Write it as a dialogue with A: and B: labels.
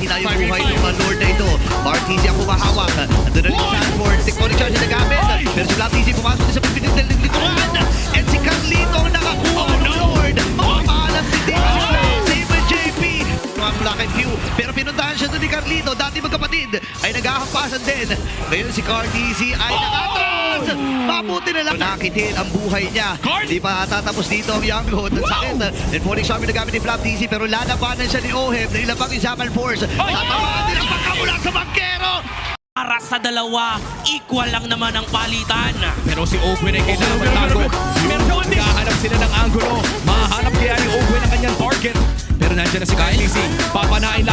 A: mahina yung buhay ng mga Lord na ito. RTC ang humahawak. Ando na rin si Sanford. Tikmonic charge na gamit. Pero si Black TC pumasok din sa pagpinit ng likuran. And si Carlito ang nakakuha ng Lord. Mapaalam si Dino. Save JP. Mga Black and Hugh. Pero pinuntahan siya doon ni Carlito. Dati magkapatid ay naghahampasan din. Ngayon si RTC ay nakatras. Mabuti na lang. Nakitil ang buhay niya. Hindi pa tatapos dito ang Young Hood. Ang sakit. Then falling shot na gamit ni Black TC. Pero lalabanan siya ni Oheb. Na ilabang yung Zamal Force. Tatamaan din ang pagkamula sa bangkero.
B: Para sa dalawa, equal lang naman ang palitan.
C: Pero si Ogwen ay kailangan magtago. Maghahanap sila ng angulo. Mahanap kaya ni Ogwen ang kanyang target. Pero nandiyan na si Kyle TC. Papanain